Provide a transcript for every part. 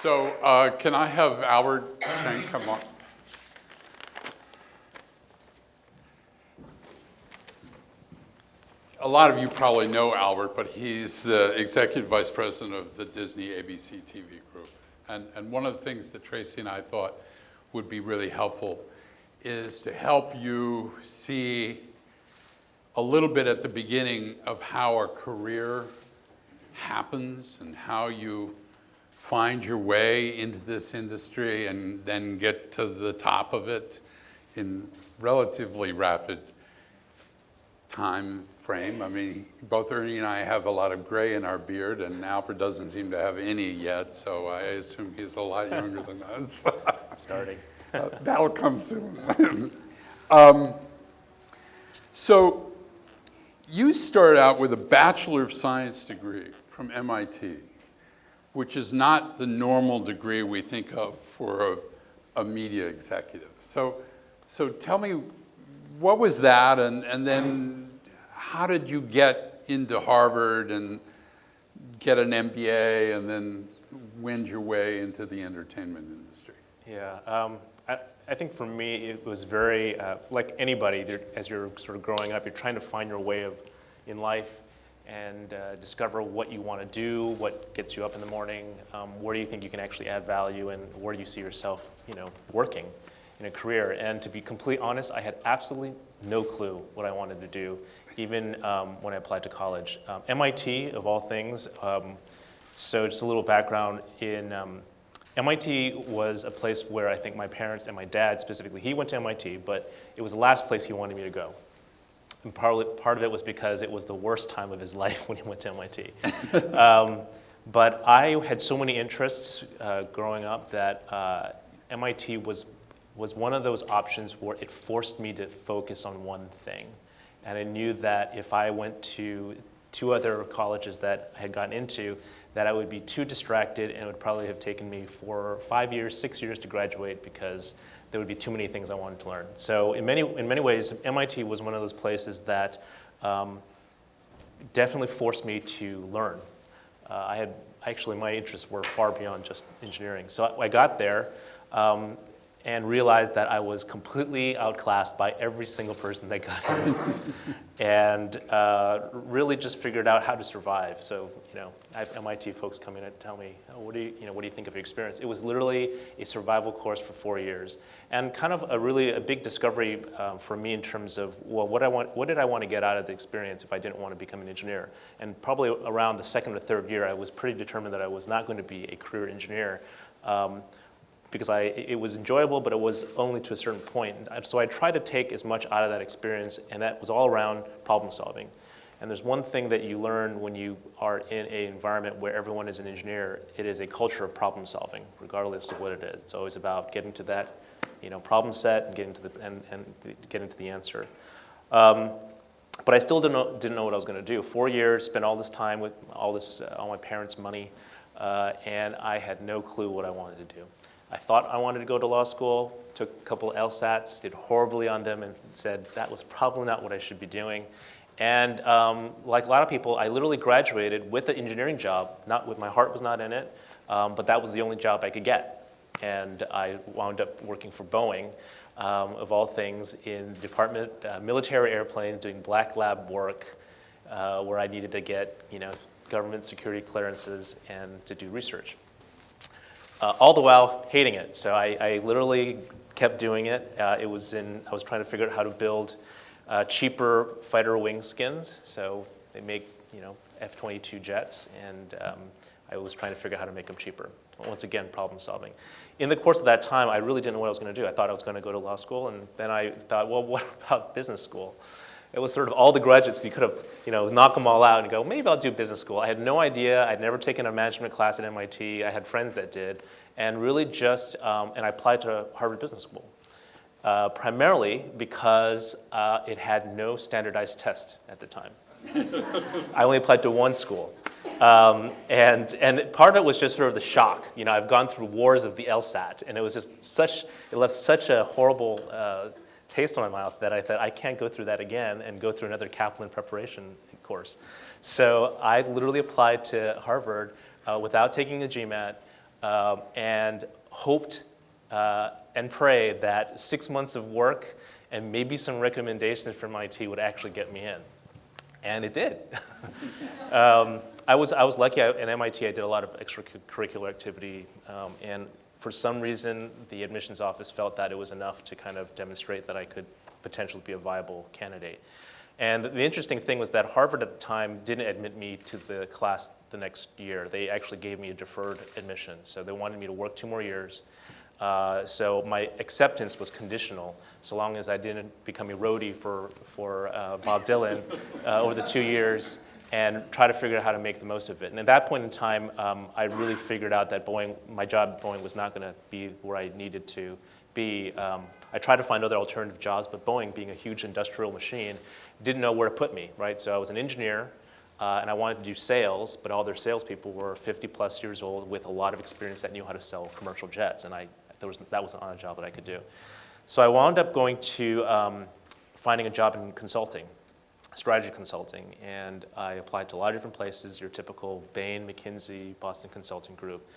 So can I have Albert Cheng come on? A lot of you probably know Albert, but he's the executive vice president of the Disney ABC TV group. And one of the things that Tracy and I thought would be really helpful is to help you see a little bit at the beginning of how a career happens and how you find your way into this industry and then get to the top of it in relatively rapid time frame. I mean, both Ernie and I have a lot of gray in our beard, and Albert doesn't seem to have any yet, so I assume he's a lot younger than us. Starting. That'll come soon. So you started out with a Bachelor of Science degree from MIT, which is not the normal degree we think of for a media executive. So tell me, what was that, and then how did you get into Harvard and get an MBA and then wend your way into the entertainment industry? Yeah, I think for me it was very, like anybody, as you're sort of growing up, you're trying to find your way in life and discover what you want to do, what gets you up in the morning, where do you think you can actually add value, and where do you see yourself, working in a career. And to be completely honest, I had absolutely no clue what I wanted to do, even when I applied to college. MIT, of all things, so just a little background, MIT was a place where I think my parents and my dad specifically, he went to MIT, but it was the last place he wanted me to go. And part of it was because it was the worst time of his life when he went to MIT. But I had so many interests growing up that MIT was one of those options where it forced me to focus on one thing. And I knew that if I went to two other colleges that I had gotten into, that I would be too distracted, and it would probably have taken me 4 or 5 years, 6 years to graduate, because there would be too many things I wanted to learn. So in many ways, MIT was one of those places that definitely forced me to learn. Actually, my interests were far beyond just engineering. So I got there and realized that I was completely outclassed by every single person that got here. And really just figured out how to survive. So, I have MIT folks come in and tell me, oh, what do you think of your experience? It was literally a survival course for 4 years. And kind of a big discovery for me in terms of, well, what did I want to get out of the experience if I didn't want to become an engineer? And probably around the second or third year, I was pretty determined that I was not going to be a career engineer. Because it was enjoyable, but it was only to a certain point. So I tried to take as much out of that experience, and that was all around problem solving. And there's one thing that you learn when you are in an environment where everyone is an engineer. It is a culture of problem solving, regardless of what it is. It's always about getting to that, problem set and getting to the answer. But I still didn't know what I was going to do. 4 years, spent all this time with all my parents' money, and I had no clue what I wanted to do. I thought I wanted to go to law school, took a couple of LSATs, did horribly on them, and said that was probably not what I should be doing. And like a lot of people, I literally graduated with an engineering job. My heart was not in it, but that was the only job I could get. And I wound up working for Boeing, of all things, in the department, military airplanes, doing black lab work, where I needed to get government security clearances and to do research. All the while hating it. So I literally kept doing it. I was trying to figure out how to build cheaper fighter wing skins. So they make F-22 jets, and I was trying to figure out how to make them cheaper. Once again, problem solving. In the course of that time, I really didn't know what I was going to do. I thought I was going to go to law school, and then I thought, well, what about business school? It was sort of all the graduates, you could have, knock them all out and go, maybe I'll do business school. I had no idea. I'd never taken a management class at MIT. I had friends that did. And really just, and I applied to Harvard Business School, primarily because it had no standardized test at the time. I only applied to one school. And part of it was just sort of the shock. I've gone through wars of the LSAT, and it was just it left such a horrible taste in my mouth that I thought, I can't go through that again and go through another Kaplan preparation course. So I literally applied to Harvard without taking a GMAT, and hoped and prayed that 6 months of work and maybe some recommendations from MIT would actually get me in. And it did. I was lucky. At MIT, I did a lot of extracurricular activity, and for some reason, the admissions office felt that it was enough to kind of demonstrate that I could potentially be a viable candidate. And the interesting thing was that Harvard at the time didn't admit me to the class the next year. They actually gave me a deferred admission. So they wanted me to work 2 more years. So my acceptance was conditional, so long as I didn't become a roadie for Bob Dylan over the 2 years and try to figure out how to make the most of it. And at that point in time, I really figured out that my job at Boeing was not going to be where I needed to be. I tried to find other alternative jobs, but Boeing, being a huge industrial machine, didn't know where to put me, right? So I was an engineer, and I wanted to do sales, but all their salespeople were 50-plus years old with a lot of experience that knew how to sell commercial jets, and that wasn't on a job that I could do. So I wound up going to finding a job in consulting, strategy consulting, and I applied to a lot of different places, your typical Bain, McKinsey, Boston Consulting Group,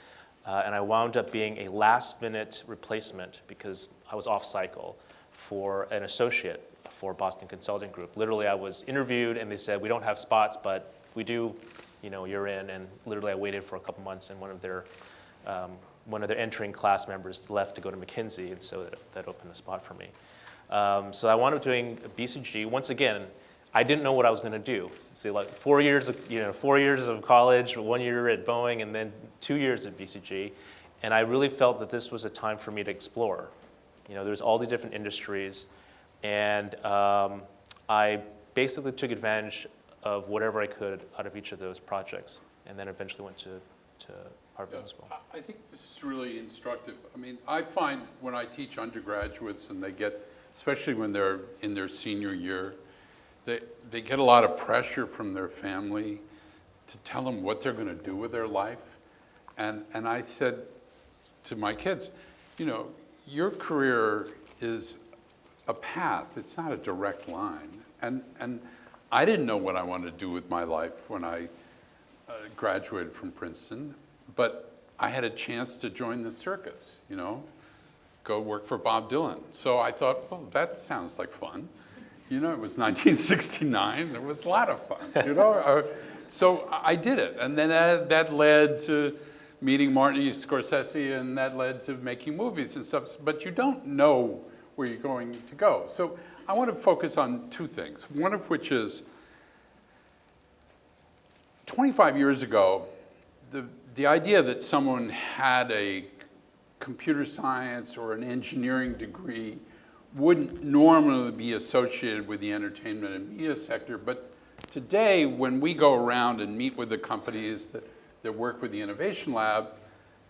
and I wound up being a last-minute replacement because I was off-cycle for an associate for Boston Consulting Group. Literally, I was interviewed, and they said, we don't have spots, but if we do, you're in, and literally I waited for a couple months, and one of their entering class members left to go to McKinsey, and so that opened a spot for me. So I wound up doing BCG. Once again, I didn't know what I was going to do. See, like 4 years of college, 1 year at Boeing, and then 2 years at BCG, and I really felt that this was a time for me to explore. There's all these different industries, and I basically took advantage of whatever I could out of each of those projects, and then eventually went to Harvard Business School. I think this is really instructive. I mean, I find when I teach undergraduates and they get, especially when they're in their senior year, they get a lot of pressure from their family to tell them what they're going to do with their life. And I said to my kids, your career is a path. It's not a direct line. And I didn't know what I wanted to do with my life when I graduated from Princeton, but I had a chance to join the circus, go work for Bob Dylan. So I thought, well, that sounds like fun. It was 1969. It was a lot of fun, So I did it. And then that led to meeting Martin Scorsese, and that led to making movies and stuff. But you don't know where you're going to go. So I want to focus on 2 things, one of which is 25 years ago, the idea that someone had a computer science or an engineering degree wouldn't normally be associated with the entertainment and media sector. But today, when we go around and meet with the companies that work with the Innovation Lab,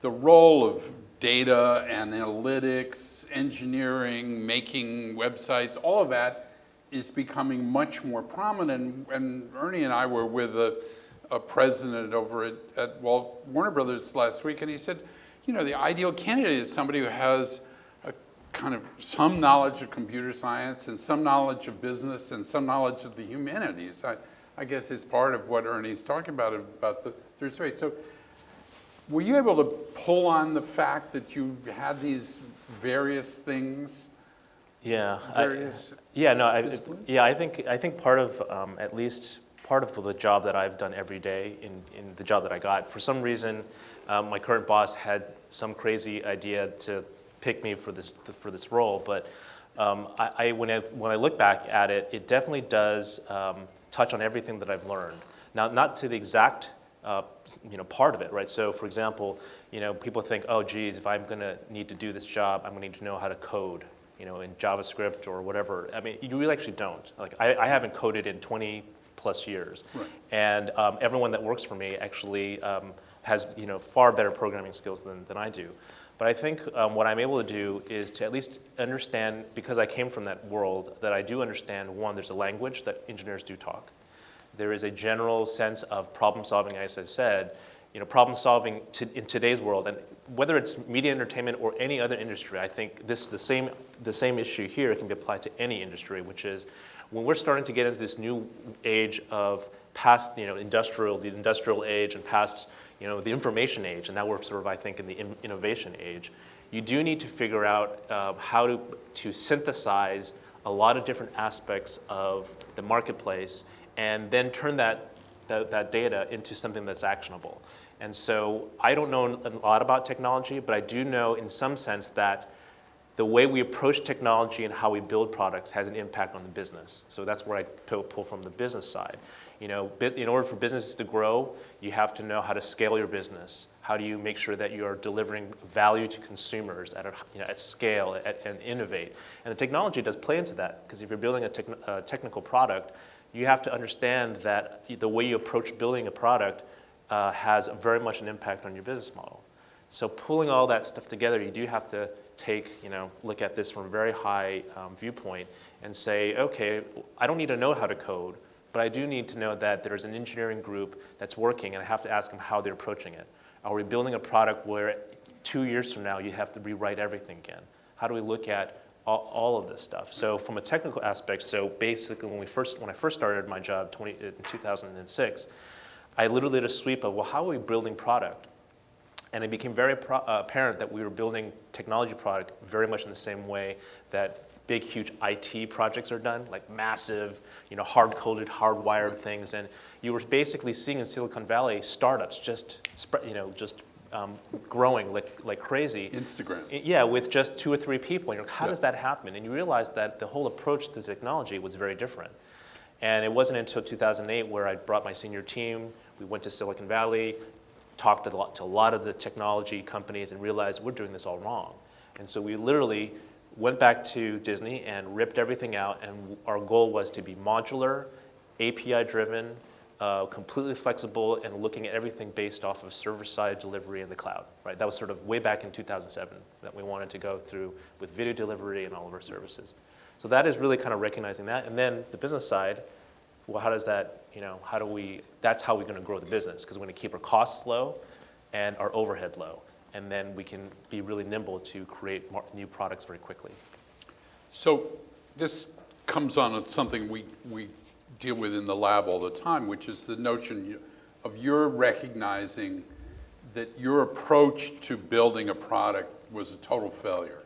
the role of data and analytics, engineering, making websites, all of that is becoming much more prominent. And Ernie and I were with a president over at Warner Brothers last week, and he said, the ideal candidate is somebody who has a kind of some knowledge of computer science and some knowledge of business and some knowledge of the humanities. I guess is part of what Ernie's talking about the third space. So were you able to pull on the fact that you had these various things? Yeah. Disciplines? I think part of at least part of the job that I've done every day in the job that I got, for some reason, my current boss had some crazy idea to pick me for this role. But when I look back at it, it definitely does touch on everything that I've learned. Now, not to the exact part of it, right? So, for example, people think, oh, geez, if I'm going to need to do this job, I'm going to need to know how to code, in JavaScript or whatever. I mean, you really actually don't. Like, I haven't coded in 20 plus years, right. And everyone that works for me actually has far better programming skills than I do. But I think what I'm able to do is to at least understand, because I came from that world, that I do understand, one, there's a language that engineers do talk. There is a general sense of problem solving, as I said, problem solving in today's world, and whether it's media entertainment or any other industry, I think the same issue here can be applied to any industry, which is when we're starting to get into this new age of past, the industrial age and past, the information age, and now we're sort of, I think, in the innovation age. You do need to figure out how to synthesize a lot of different aspects of the marketplace and then turn that data into something that's actionable. And so I don't know a lot about technology, but I do know in some sense that the way we approach technology and how we build products has an impact on the business. So that's where I pull from the business side. In order for businesses to grow, you have to know how to scale your business. How do you make sure that you are delivering value to consumers at scale and innovate? And the technology does play into that, because if you're building a technical product, you have to understand that the way you approach building a product has very much an impact on your business model. So pulling all that stuff together, you do have to look at this from a very high viewpoint and say, okay, I don't need to know how to code, but I do need to know that there's an engineering group that's working, and I have to ask them how they're approaching it. Are we building a product where 2 years from now you have to rewrite everything again? How do we look at all of this stuff? So from a technical aspect, so basically when I first started my job in 2006, I literally did a sweep of, well, how are we building product? And it became very apparent that we were building technology product very much in the same way that big, huge IT projects are done, like massive, hard-coded, hardwired things. And you were basically seeing in Silicon Valley startups just growing like crazy. Instagram. Yeah, with just 2 or 3 people. And you're like, how does that happen? And you realize that the whole approach to technology was very different. And it wasn't until 2008 where I brought my senior team. We went to Silicon Valley, talked to a lot of the technology companies, and realized we're doing this all wrong. And so we literally went back to Disney and ripped everything out, and our goal was to be modular, API-driven, completely flexible, and looking at everything based off of server-side delivery in the cloud. Right? That was sort of way back in 2007 that we wanted to go through with video delivery and all of our services. So that is really kind of recognizing that. And then the business side, well, how does that, that's how we're going to grow the business, because we're going to keep our costs low and our overhead low. And then we can be really nimble to create new products very quickly. So this comes on something we deal with in the lab all the time, which is the notion of your recognizing that your approach to building a product was a total failure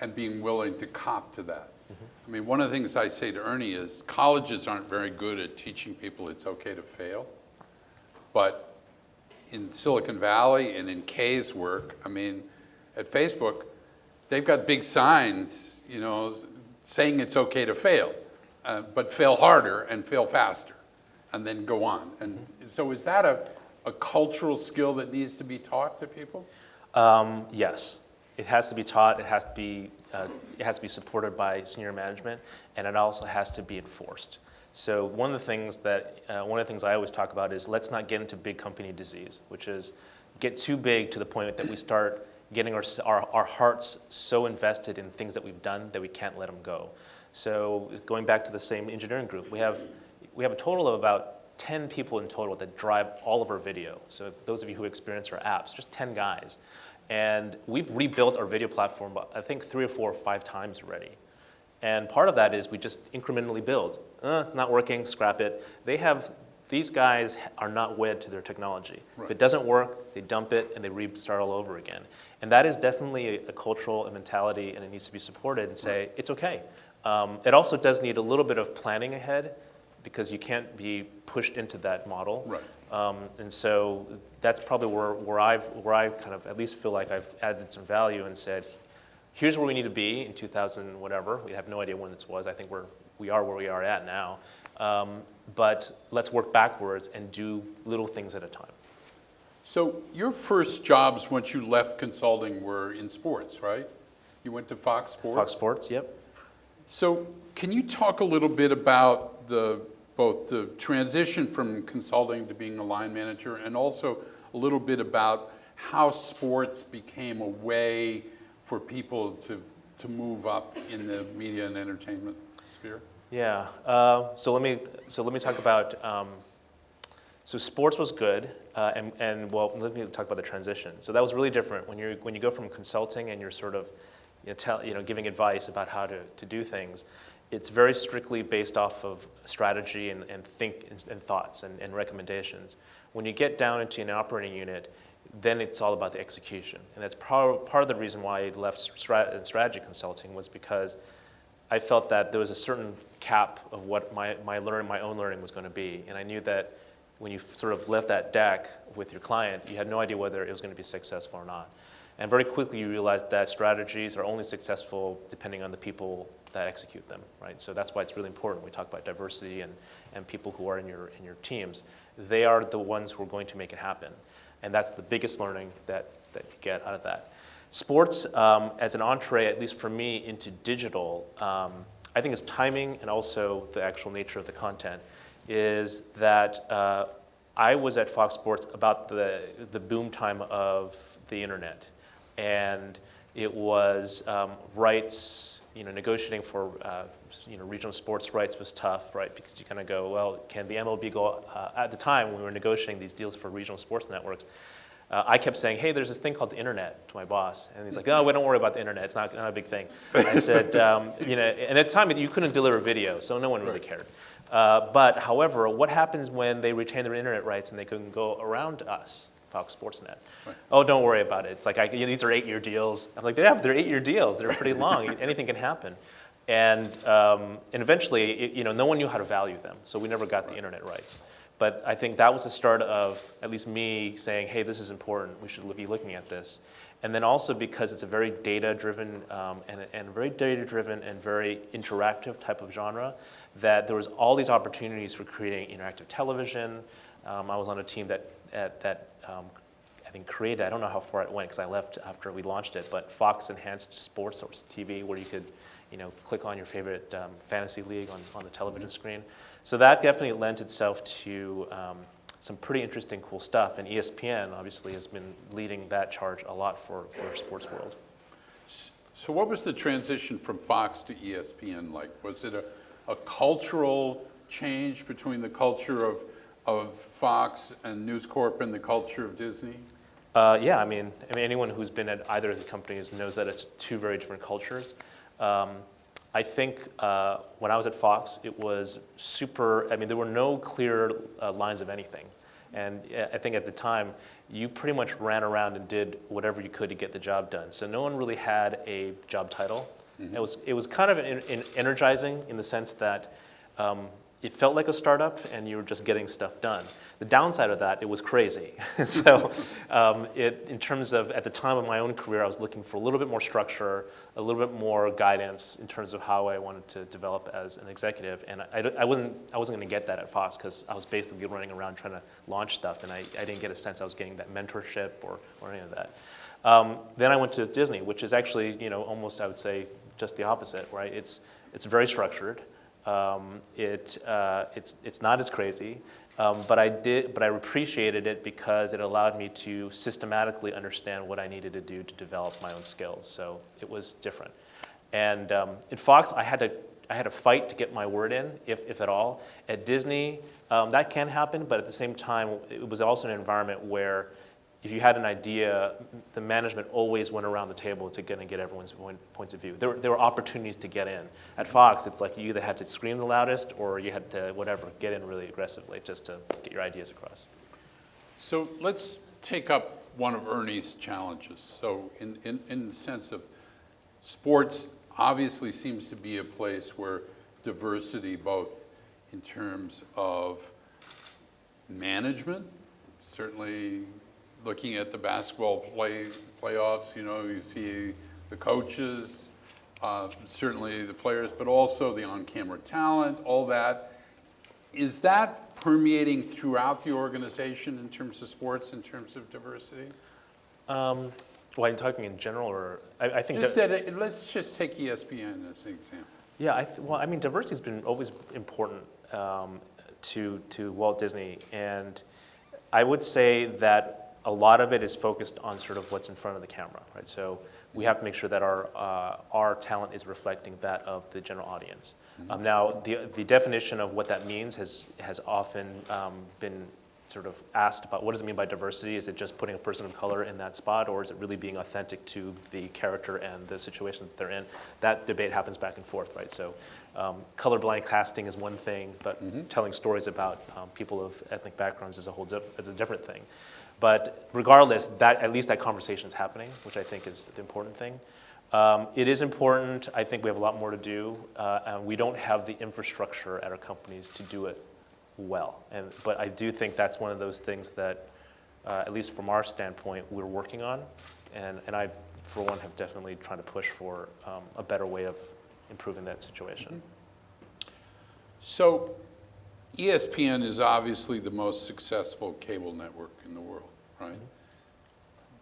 and being willing to cop to that. I mean, one of the things I say to Ernie is colleges aren't very good at teaching people it's okay to fail. But in Silicon Valley and in Kay's work, I mean, at Facebook, they've got big signs, saying it's okay to fail, but fail harder and fail faster, and then go on. And so is that a cultural skill that needs to be taught to people? Yes. It has to be taught. It has to be supported by senior management, and it also has to be enforced. So one of the things I always talk about is let's not get into big company disease, which is get too big to the point that we start getting our hearts so invested in things that we've done that we can't let them go. So going back to the same engineering group, we have a total of about 10 people in total that drive all of our video. So those of you who experience our apps, just 10 guys. And we've rebuilt our video platform, I think 3 or 4 or 5 times already. And part of that is we just incrementally build. Not working, scrap it. These guys are not wed to their technology. Right. If it doesn't work, they dump it and they restart all over again. And that is definitely a cultural mentality, and it needs to be supported and say, it's okay. It also does need a little bit of planning ahead, because you can't be pushed into that model. Right. And so that's probably where I kind of at least feel like I've added some value and said, here's where we need to be in 2000 whatever. We have no idea when this was. I think we are where we are at now. But let's work backwards and do little things at a time. So your first jobs once you left consulting were in sports, right? You went to Fox Sports? Fox Sports, yep. So can you talk a little bit about both the transition from consulting to being a line manager, and also a little bit about how sports became a way for people to move up in the media and entertainment sphere? Yeah. So let me talk about. So sports was good, and well, let me talk about the transition. So that was really different when you go from consulting and you're sort of giving advice about how to do things. it's very strictly based off of strategy and thoughts and recommendations. When you get down into an operating unit, then it's all about the execution. And that's part of the reason why I left strategy consulting, was because I felt that there was a certain cap of what my own learning was going to be. And I knew that when you sort of left that deck with your client, you had no idea whether it was going to be successful or not. And very quickly you realized that strategies are only successful depending on the people that execute them, right? So that's why it's really important. We talk about diversity and people who are in your teams. They are the ones who are going to make it happen. And that's the biggest learning that you get out of that. Sports, as an entree, at least for me, into digital, I think it's timing and also the actual nature of the content, is that I was at Fox Sports about the boom time of the internet. And it was rights, negotiating for regional sports rights was tough, right? Because you kind of go, well, can the MLB go, at the time when we were negotiating these deals for regional sports networks, I kept saying, hey, there's this thing called the internet to my boss. And he's like, oh, don't worry about the internet. It's not a big thing. I said, and at the time you couldn't deliver video, so no one really cared. But however, what happens when they retain their internet rights and they can go around us, Fox Sportsnet? Right. Oh, don't worry about it. It's like, these are 8-year deals. I'm like, yeah, but they're 8-year deals. They're pretty long. Anything can happen. And eventually, no one knew how to value them, so we never got the internet rights. But I think that was the start of at least me saying, hey, this is important. We should be looking at this. And then also because it's a very data-driven and very very interactive type of genre, that there was all these opportunities for creating interactive television. I was on a team that I think created, I don't know how far it went because I left after we launched it, but Fox Enhanced Sports or TV, where you could click on your favorite fantasy league on the television screen. So that definitely lent itself to some pretty interesting, cool stuff. And ESPN obviously has been leading that charge a lot for sports world. So what was the transition from Fox to ESPN like? Was it a cultural change between the culture of Fox and News Corp and the culture of Disney? Yeah, I mean, anyone who's been at either of the companies knows that it's two very different cultures. I think when I was at Fox, it was super, there were no clear lines of anything. And I think at the time, you pretty much ran around and did whatever you could to get the job done. So no one really had a job title. Mm-hmm. It was kind of energizing in the sense that it felt like a startup and you were just getting stuff done. The downside of that, it was crazy. So in terms of, at the time of my own career, I was looking for a little bit more structure, a little bit more guidance in terms of how I wanted to develop as an executive. And I wasn't going to get that at Fox because I was basically running around trying to launch stuff, and I didn't get a sense I was getting that mentorship or any of that. Then I went to Disney, which is actually, almost, I would say, just the opposite, right? It's very structured. It's not as crazy. But I appreciated it because it allowed me to systematically understand what I needed to do to develop my own skills. So it was different. And at Fox, I had to fight to get my word in, if at all. At Disney, that can happen, but at the same time, it was also an environment where if you had an idea, the management always went around the table to get everyone's points of view. There were opportunities to get in. At Fox, it's like you either had to scream the loudest or you had to, get in really aggressively just to get your ideas across. So let's take up one of Ernie's challenges. So in the sense of sports obviously seems to be a place where diversity, both in terms of management, certainly looking at the basketball playoffs, you see the coaches, certainly the players, but also the on-camera talent, all that. Is that permeating throughout the organization in terms of sports, in terms of diversity? Well, I'm talking in general, or I think let's just take ESPN as an example. Yeah, diversity has been always important to Walt Disney, and I would say that a lot of it is focused on sort of what's in front of the camera, right? So we have to make sure that our talent is reflecting that of the general audience. Mm-hmm. Now, the definition of what that means has often been sort of asked about what does it mean by diversity? Is it just putting a person of color in that spot, or is it really being authentic to the character and the situation that they're in? That debate happens back and forth, right? So colorblind casting is one thing, but telling stories about people of ethnic backgrounds is is a different thing. But regardless, at least that conversation is happening, which I think is the important thing. It is important. I think we have a lot more to do. And we don't have the infrastructure at our companies to do it well. But I do think that's one of those things that, at least from our standpoint, we're working on. And I, for one, have definitely tried to push for a better way of improving that situation. So ESPN is obviously the most successful cable network in the world, right?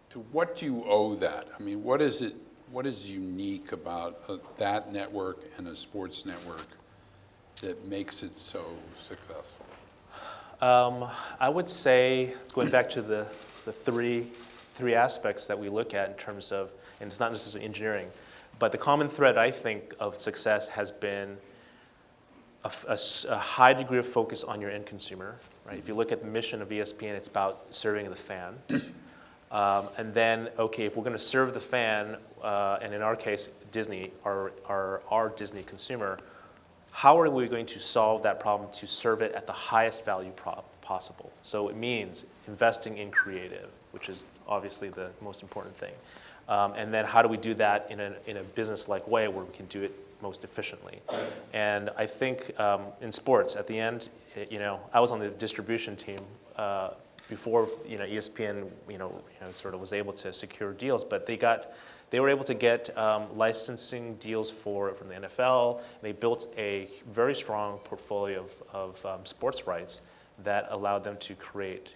To what do you owe that? I mean, what is unique about that network and a sports network that makes it so successful? I would say, going back to the three aspects that we look at in terms of, and it's not necessarily engineering, but the common thread, I think, of success has been a high degree of focus on your end consumer, right? If you look at the mission of ESPN, it's about serving the fan. And then, okay, if we're going to serve the fan, and in our case, Disney, our Disney consumer, how are we going to solve that problem to serve it at the highest value possible? So it means investing in creative, which is obviously the most important thing. And then how do we do that in a business-like way where we can do it most efficiently? And I think in sports, at the end, I was on the distribution team before ESPN sort of was able to secure deals, but they were able to get licensing deals from the NFL. They built a very strong portfolio of sports rights that allowed them to create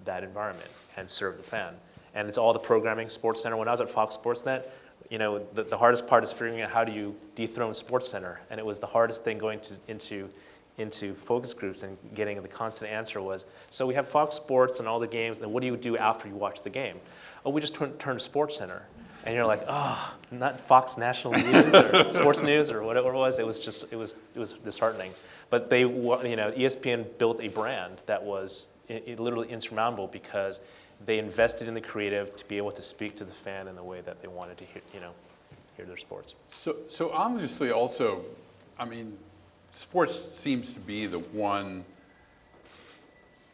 that environment and serve the fan. And it's all the programming, SportsCenter. When I was at Fox Sports Net, the hardest part is figuring out how do you dethrone SportsCenter, and it was the hardest thing going into focus groups and getting the constant answer was, so we have Fox Sports and all the games, and what do you do after you watch the game? Oh, we just turn to SportsCenter. And you're like, oh, not Fox National News or Sports News or whatever it was. It was disheartening. But ESPN built a brand that was literally insurmountable because they invested in the creative to be able to speak to the fan in the way that they wanted to hear their sports. So obviously also, I mean, sports seems to be the one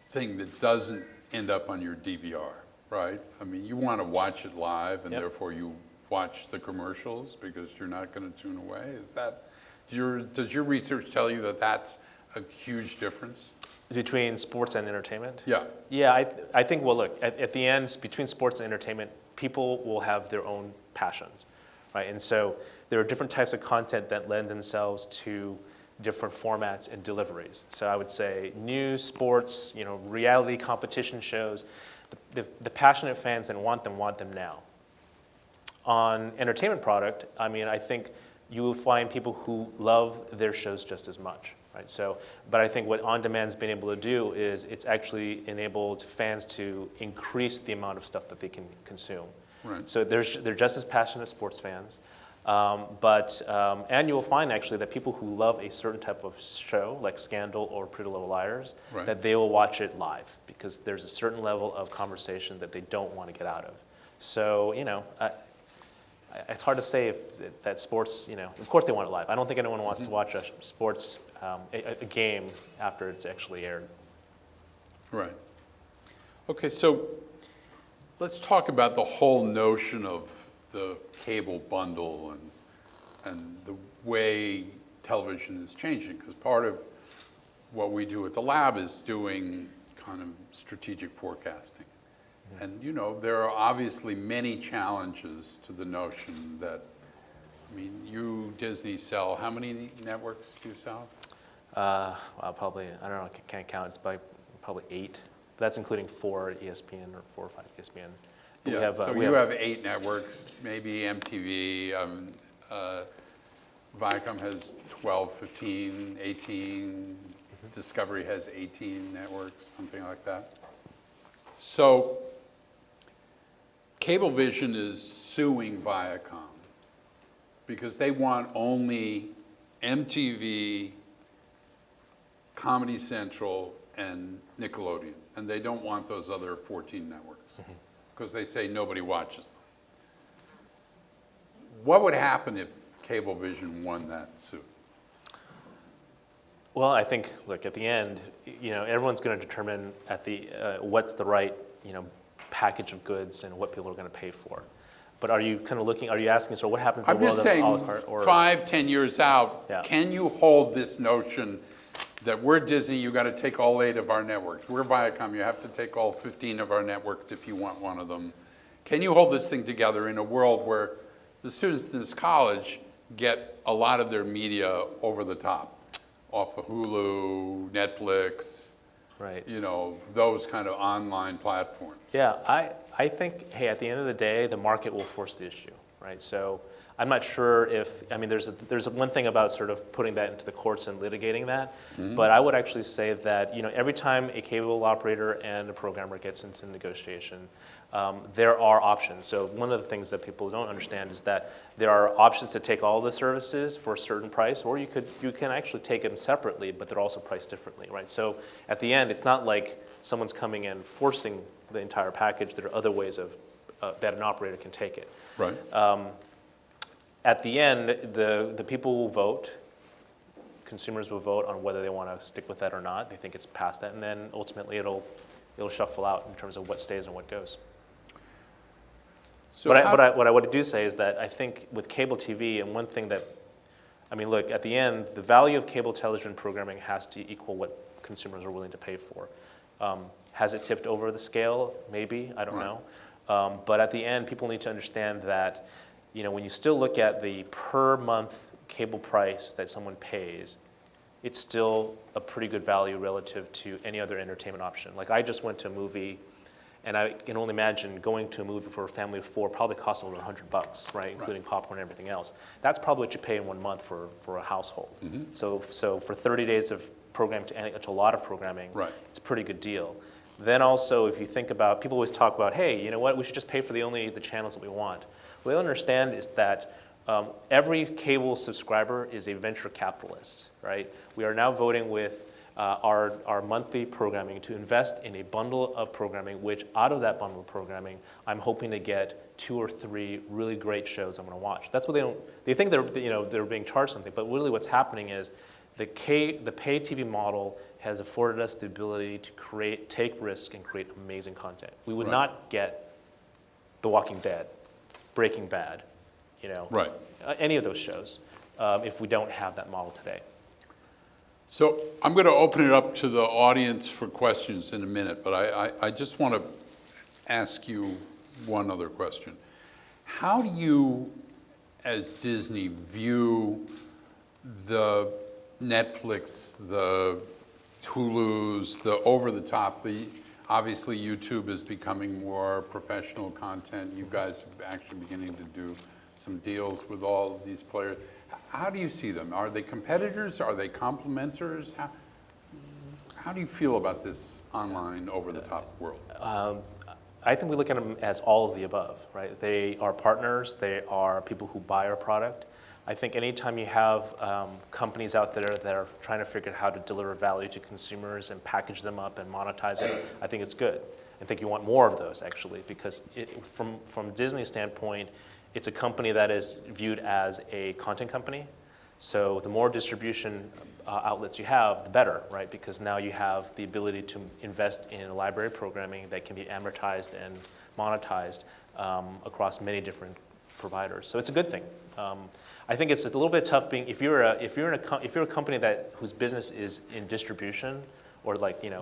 thing that doesn't end up on your DVR, right? I mean, you want to watch it live, and therefore you watch the commercials because you're not going to tune away. Does your research tell you that that's a huge difference? Between sports and entertainment? Yeah. Yeah, I think, well, look, at the end, between sports and entertainment, people will have their own passions, right? And so there are different types of content that lend themselves to different formats and deliveries. So I would say news, sports, reality competition shows, the passionate fans that want them now. On entertainment product, I mean, I think you will find people who love their shows just as much, right? So, but I think what on-demand's been able to do is it's actually enabled fans to increase the amount of stuff that they can consume. Right. So they're just as passionate sports fans, and you'll find actually that people who love a certain type of show, like Scandal or Pretty Little Liars, right, that they will watch it live because there's a certain level of conversation that they don't want to get out of. So, it's hard to say if that sports, of course they want it live. I don't think anyone wants to watch a sports, a game after it's actually aired. Right. Okay, so let's talk about the whole notion of the cable bundle and the way television is changing, because part of what we do at the lab is doing kind of strategic forecasting. And there are obviously many challenges to the notion that, I mean, you, Disney, sell, how many networks do you sell? Well, probably, I don't know, I can't count, it's probably 8. That's including 4 ESPN or 4 or 5 ESPN. But Yeah, so you have 8 networks, maybe MTV, Viacom has 12, 15, 18, Discovery has 18 networks, something like that. So Cablevision is suing Viacom because they want only MTV, Comedy Central, and Nickelodeon. and they don't want those other 14 networks because they say nobody watches them. What would happen if Cablevision won that suit? Well, I think, look, at the end, everyone's going to determine what's the right, package of goods and what people are going to pay for. But are you asking, so what happens in I'm the world just of saying, a la carte? Or 5, 10 years out, Yeah. can you hold this notion that we're Disney, you got to take all 8 of our networks. We're Viacom, you have to take all 15 of our networks if you want one of them. Can you hold this thing together in a world where the students in this college get a lot of their media over the top, off of Hulu, Netflix, right. Those kind of online platforms? Yeah, I think, hey, at the end of the day, the market will force the issue, right? So I'm not sure there's one thing about sort of putting that into the courts and litigating that, but I would actually say that, every time a cable operator and a programmer gets into negotiation, there are options. So one of the things that people don't understand is that there are options to take all the services for a certain price, or you can actually take them separately, but they're also priced differently, right? So at the end, it's not like someone's coming and forcing the entire package. There are other ways that an operator can take it. Right. At the end, the people will vote. Consumers will vote on whether they want to stick with that or not. They think it's past that, and then ultimately it'll shuffle out in terms of what stays and what goes. So What I would do say is that I think with cable TV, and one thing that, look, at the end, the value of cable television programming has to equal what consumers are willing to pay for. Has it tipped over the scale? Maybe, I don't know. But at the end, people need to understand that, when you still look at the per month cable price that someone pays, it's still a pretty good value relative to any other entertainment option. Like, I just went to a movie, and I can only imagine going to a movie for a family of 4 probably costs over $100, right? Including popcorn and everything else. That's probably what you pay in 1 month for a household. So for 30 days of programming, it's a lot of programming. Right. It's a pretty good deal. Then also, if you think about, people always talk about, hey, you know what, we should just pay for only the channels that we want. What they don't understand is that every cable subscriber is a venture capitalist, right? We are now voting with our monthly programming to invest in a bundle of programming, which out of that bundle of programming, I'm hoping to get 2 or 3 really great shows I'm going to watch. That's what they think they're being charged something, but really what's happening is the pay TV model has afforded us the ability to take risks and create amazing content. We would not get The Walking Dead, Breaking Bad, any of those shows if we don't have that model today. So I'm going to open it up to the audience for questions in a minute, but I just want to ask you one other question. How do you, as Disney, view the Netflix, the Hulu's, the over-the-top? Obviously, YouTube is becoming more professional content. You guys are actually beginning to do some deals with all of these players. How do you see them? Are they competitors? Are they complementers? How do you feel about this online over-the-top world? I think we look at them as all of the above, right? They are partners. They are people who buy our product. I think anytime you have companies out there that are trying to figure out how to deliver value to consumers and package them up and monetize it, I think it's good. I think you want more of those, actually, because from Disney's standpoint, it's a company that is viewed as a content company. So the more distribution outlets you have, the better, right? Because now you have the ability to invest in library programming that can be amortized and monetized across many different providers. So it's a good thing. I think it's a little bit tough being if you're a company whose business is in distribution or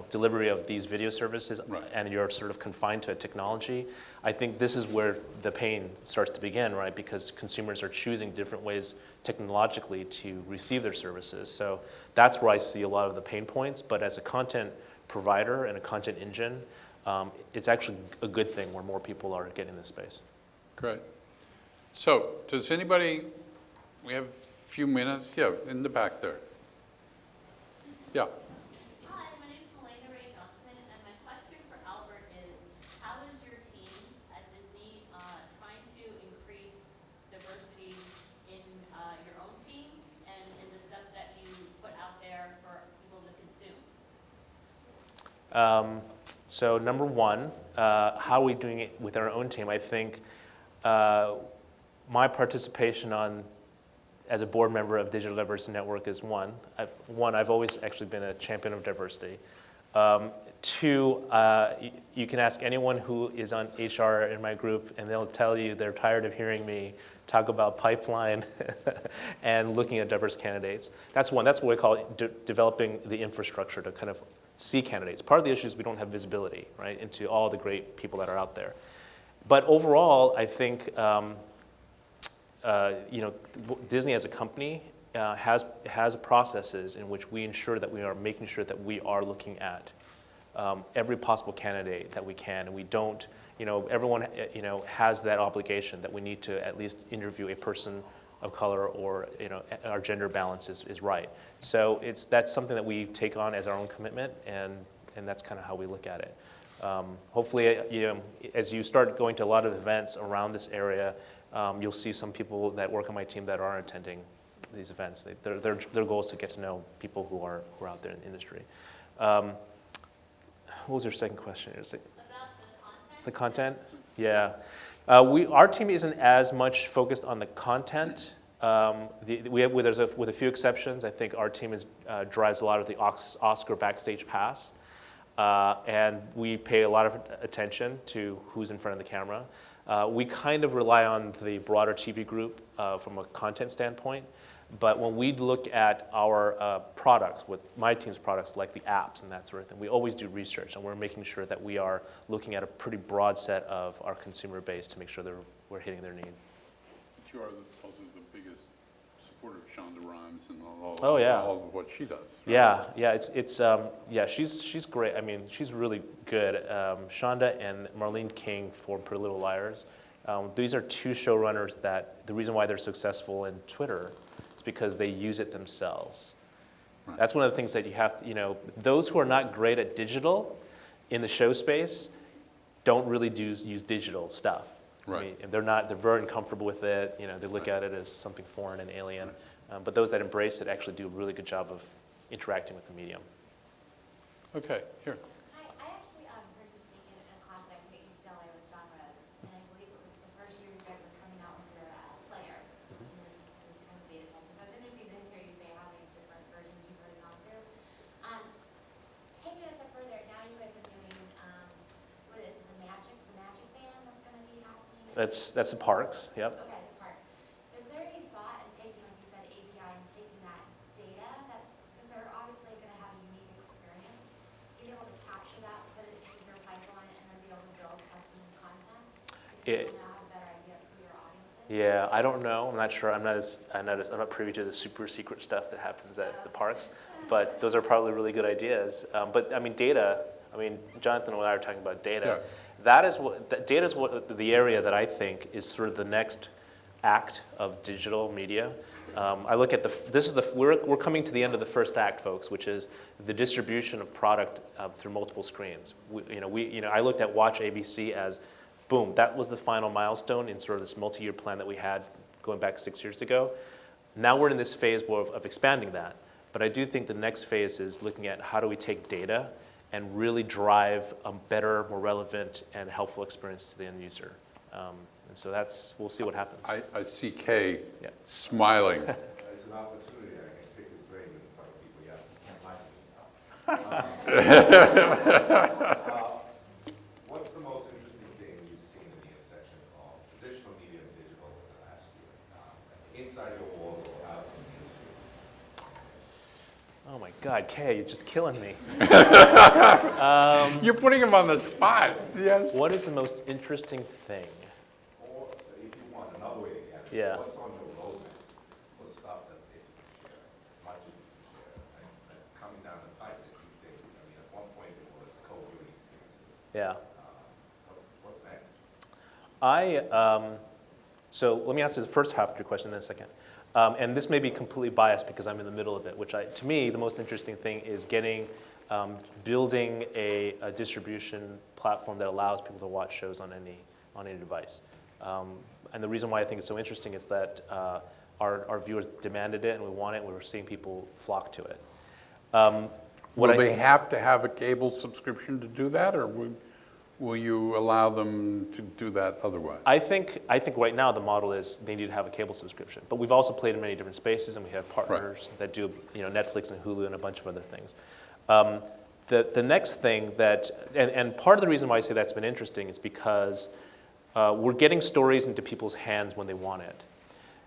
delivery of these video services, and you're sort of confined to a technology. I think this is where the pain starts to begin, right? Because consumers are choosing different ways technologically to receive their services. So that's where I see a lot of the pain points. But as a content provider and a content engine, it's actually a good thing where more people are getting this space. Great. So does anybody? We have a few minutes. Yeah, in the back there. Yeah. So number one, how are we doing it with our own team? I think my participation as a board member of Digital Diversity Network is one. I've always actually been a champion of diversity. Two, you can ask anyone who is on HR in my group, and they'll tell you they're tired of hearing me talk about pipeline and looking at diverse candidates. That's one. That's what we call developing the infrastructure to kind of see candidates. Part of the issue is we don't have visibility, right, into all the great people that are out there. But overall, I think Disney as a company has processes in which we ensure that we are making sure that we are looking at every possible candidate that we can, and we don't. Everyone has that obligation that we need to at least interview a person of color, or our gender balance is right. So that's something that we take on as our own commitment, and that's kind of how we look at it. Hopefully, as you start going to a lot of events around this area, you'll see some people that work on my team that are attending these events. Their goal is to get to know people who are out there in the industry. What was your second question? About the content? Yeah. Our team isn't as much focused on the content. With a few exceptions, I think our team drives a lot of the Oscar backstage pass. And we pay a lot of attention to who's in front of the camera. We kind of rely on the broader TV group from a content standpoint. But when we look at our products, with my team's products, like the apps and that sort of thing, we always do research, and we're making sure that we are looking at a pretty broad set of our consumer base to make sure that we're hitting their need. But you are also the biggest supporter of Shonda Rhimes and all of what she does. Right? Yeah. She's great. I mean, she's really good. Shonda and Marlene King for Pretty Little Liars. These are two showrunners that the reason why they're successful in Twitter is because they use it themselves. Right. That's one of the things that you have to, those who are not great at digital in the show space don't really use digital stuff. Right. I mean, they're very uncomfortable with it. They look at it as something foreign and alien. Right. But those that embrace it actually do a really good job of interacting with the medium. Okay, here. Hi, I actually participated in a class that I took at UCLA with John Rhodes, and I believe it was the first year you guys were coming out with your player, and kind of beta testing. So I was interested to hear you say how many different versions you've already gone through. Taking it a step further, now you guys are doing what is it, the Magic Band that's going to be happening? That's the parks. Yep. Okay, the parks. Is there any thought in taking, like you said, API and taking that data because they're obviously going to have a unique experience, being able to capture that, put it into your pipeline, and then be able to build custom content? Because you have a better idea of who your audience is? Yeah, I don't know. I'm not sure. I'm not privy to the super secret stuff that happens at the parks, but those are probably really good ideas. But I mean, data. I mean, Jonathan and I are talking about data. Yeah. Data is the area that I think is sort of the next act of digital media. I look at we're coming to the end of the first act, folks, which is the distribution of product through multiple screens. I looked at Watch ABC as, boom, that was the final milestone in sort of this multi-year plan that we had going back 6 years ago. Now we're in this phase of expanding that. But I do think the next phase is looking at how do we take data and really drive a better, more relevant, and helpful experience to the end user. And so we'll see what happens. I see Kay smiling. It's an opportunity. I can pick his brain in front of people. Yeah, what's the most interesting thing you've seen in the intersection of traditional media and digital in the last year? Inside your walls or out in the industry? Oh my God, Kay, you're just killing me. You're putting him on the spot. Yes. What is the most interesting thing? Or if you want another way to get it, Yeah. what's on your roadmap for stuff that if you can share, as much as you can share, that's coming down the pipe that you think, at one point it was co-viewing experiences. Yeah. What's next? So let me answer the first half of your question in a second. And this may be completely biased because I'm in the middle of it, to me, the most interesting thing is building a distribution platform that allows people to watch shows on any device. And the reason why I think it's so interesting is that our viewers demanded it and we want it, and we're seeing people flock to it. What Will I- they have to have a cable subscription to do that, or will you allow them to do that otherwise? I think right now the model is they need to have a cable subscription. But we've also played in many different spaces, and we have partners that do, Netflix and Hulu and a bunch of other things. The next thing that, and part of the reason why I say that's been interesting is because we're getting stories into people's hands when they want it.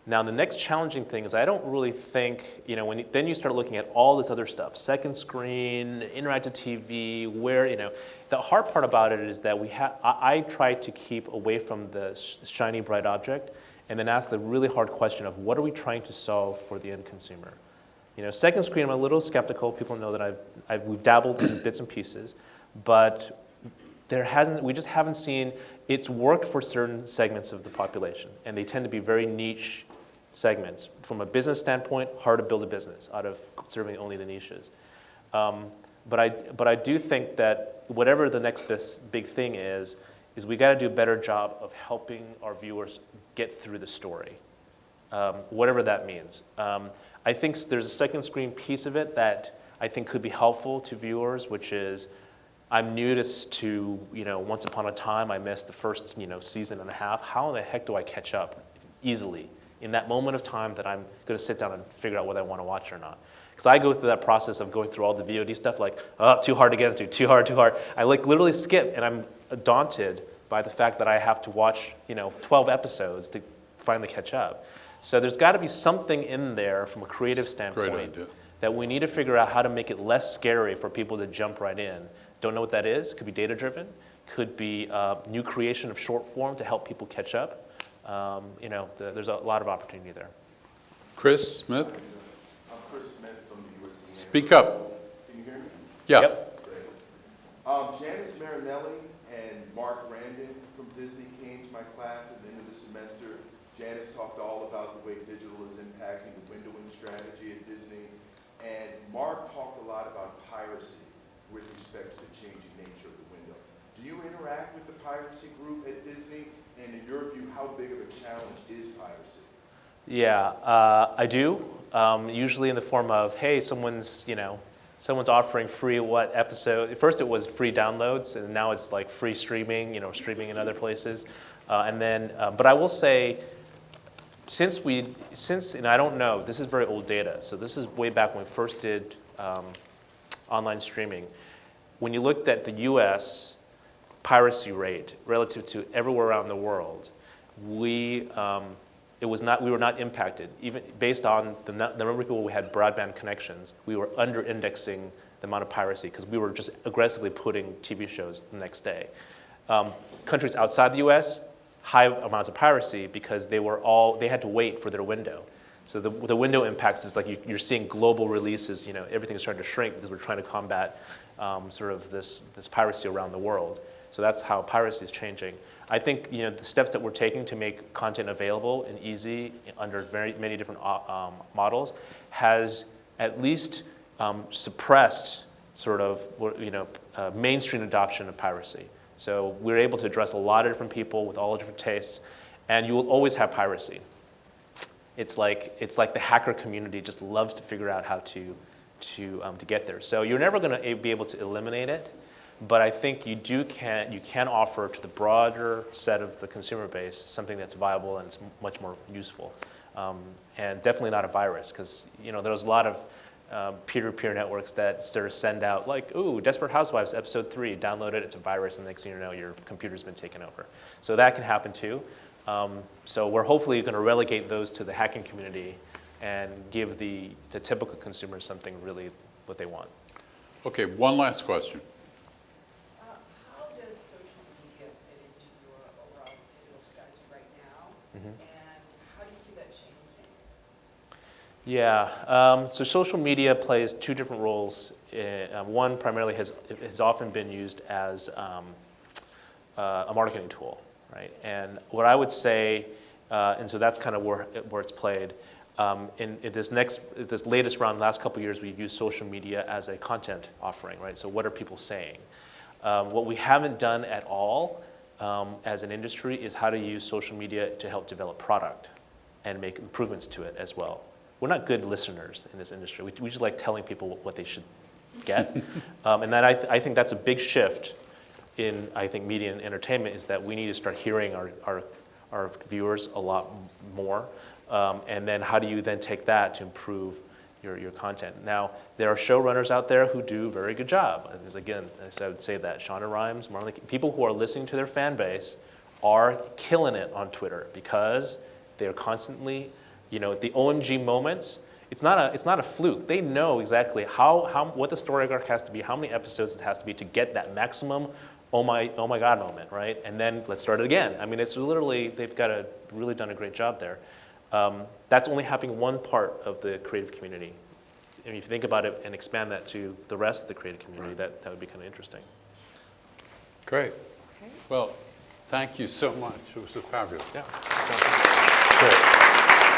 Now, the next challenging thing is I don't really think, then you start looking at all this other stuff, second screen, interactive TV, the hard part about it is that I try to keep away from the shiny, bright object and then ask the really hard question of what are we trying to solve for the end consumer? Second screen, I'm a little skeptical. People know that we've dabbled in bits and pieces, but we just haven't seen, it's worked for certain segments of the population, and they tend to be very niche segments. From a business standpoint, hard to build a business out of serving only the niches. But I do think that whatever the next big thing is we got to do a better job of helping our viewers get through the story, whatever that means. I think there's a second screen piece of it that I think could be helpful to viewers, which is I'm new to Once Upon a Time, I missed the first season and a half. How in the heck do I catch up easily in that moment of time that I'm going to sit down and figure out whether I want to watch or not? Because I go through that process of going through all the VOD stuff like, oh, too hard to get into, too hard. I literally skip, and I'm daunted by the fact that I have to watch 12 episodes to finally catch up. So there's got to be something in there from a creative standpoint idea. that we need to figure out how to make it less scary for people to jump right in. Don't know what that is. Could be data-driven. Could be new creation of short form to help people catch up. There's a lot of opportunity there. Chris Smith? I'm Chris Smith from the USC. Speak up. Can you hear me? Yeah. Yep. Great. Janice Marinelli and Mark Brandon from Disney came to my class at the end of the semester. Janice talked all about the way digital is impacting the windowing strategy at Disney. And Mark talked a lot about piracy with respect to the changing nature of the window. Do you interact with the piracy group at Disney? And in your view, how big of a challenge is piracy? Yeah, I do. Usually in the form of, hey, someone's offering free what episode? At first it was free downloads, and now it's like free streaming, streaming in other places. But I will say, and I don't know, this is very old data. So this is way back when we first did online streaming. When you looked at the U.S. piracy rate relative to everywhere around the world, we were not impacted. Even based on the number of people we had broadband connections, we were under-indexing the amount of piracy because we were just aggressively putting TV shows the next day. Countries outside the U.S., high amounts of piracy because they had to wait for their window. So the window impacts is like you're seeing global releases. Everything's starting to shrink because we're trying to combat sort of this piracy around the world. So that's how piracy is changing. I think the steps that we're taking to make content available and easy under very many different models has at least suppressed sort of mainstream adoption of piracy. So we're able to address a lot of different people with all different tastes, and you will always have piracy. It's like the hacker community just loves to figure out how to get there. So you're never going to be able to eliminate it. But I think you can offer to the broader set of the consumer base something that's viable and it's much more useful, and definitely not a virus because there's a lot of peer-to-peer networks that sort of send out like, ooh, Desperate Housewives episode 3, download it, it's a virus, and the next thing you know, your computer's been taken over. So that can happen too. So we're hopefully going to relegate those to the hacking community and give the typical consumer something really what they want. Okay, one last question. How does social media fit into your overall digital strategy right now? And how do you see that changing? Yeah, so social media plays two different roles. One primarily has often been used as a marketing tool, right? And what I would say, and so that's kind of where it's played. In this latest round, last couple of years, we've used social media as a content offering, right? So what are people saying? What we haven't done at all as an industry is how to use social media to help develop product and make improvements to it as well. We're not good listeners in this industry. We just like telling people what they should get. And that I think that's a big shift in, I think, media and entertainment, is that we need to start hearing our viewers a lot more. And then how do you then take that to improve your content? Now, there are showrunners out there who do a very good job. Because again, I would say that Shonda Rhimes, Marlon, people who are listening to their fan base are killing it on Twitter because they're constantly, the OMG moments. It's not a fluke. They know exactly what the story arc has to be, how many episodes it has to be to get that maximum oh my God moment, right? And then let's start it again. I mean, it's literally, they've really done a great job there. That's only happening one part of the creative community. And if you think about it and expand that to the rest of the creative community, that would be kind of interesting. Great. Okay. Well, thank you so much. It was fabulous. Yeah. Great.